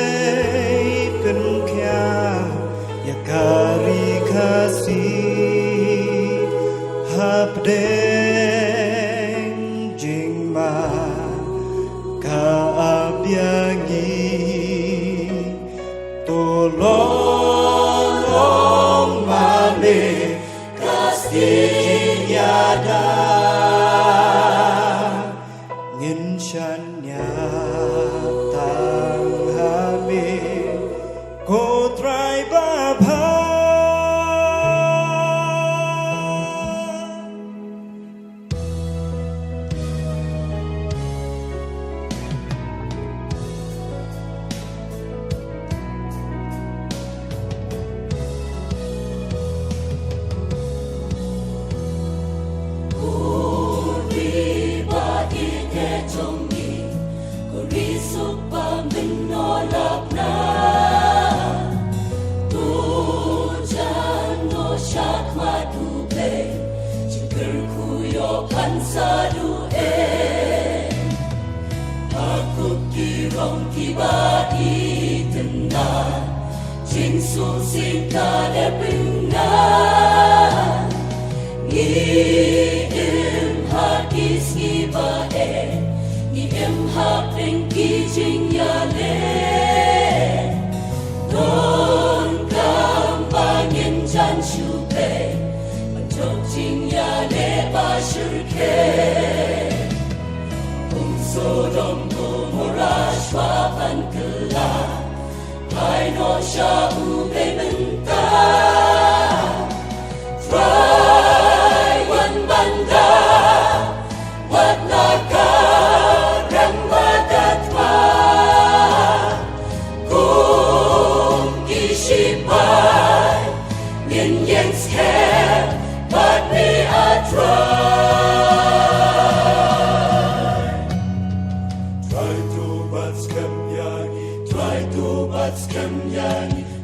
Ablekan kya yakari kasi habdeng jingma kaabyangi tolong mane kasih yada nginsanya Ko try baba Uri ba ite jongi Kuri supa menolak na Aku kirong tiba di tengah Jinsu singka lepengan Ni im hadis ni bae Ni im hapeng kijing yale Don kambangin jan syupe Menjok jing yale basyurke Sodom Gomorrah Schwaban Kelah Hai no Shabu Bentah Try one banda Wat naga Rambadatwa Kum Kishipai Nin Yen's Care But me a try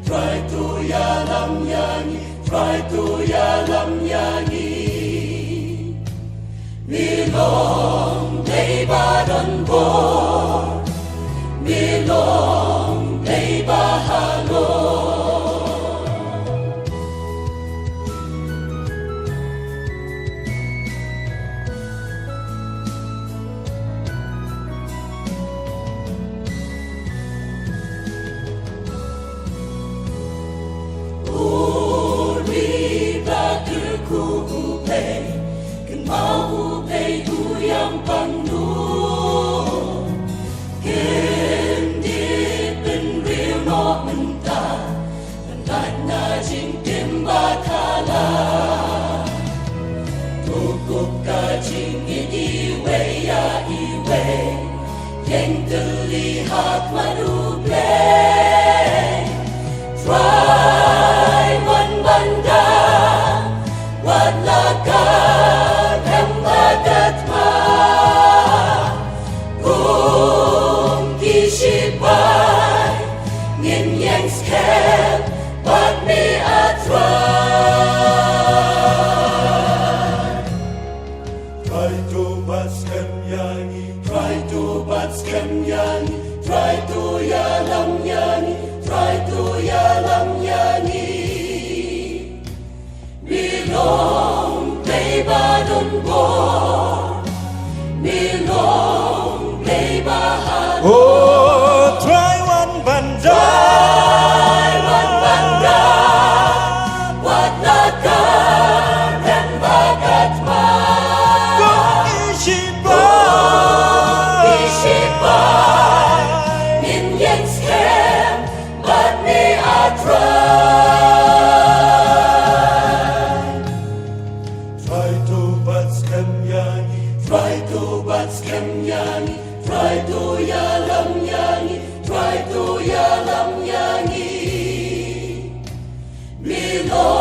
Try to yalam yangi, try to yalam yangi. Milong leba don bor, milong leba halor. Mau pay uyang pangno Kendi pen real no menta Penat na jing timba kala Tukuk ka jing iwe ya iwe Yang terlihat manuble Try one banda Wat lakar Datma Kum Kishipai Nin Yang Scared But me a try Try to baskan yangi Try to baskan yangi Try to yalam yangi Try to yalam yangi Bilong Leba don bor Milong leba halor Oh, try one banda Try one banda Wat nakar dan bagat ma Kung Ishipai Nin yang scam But me a try Try to batskan yangi, try to yalam yangi, try to yalam yangi. Milong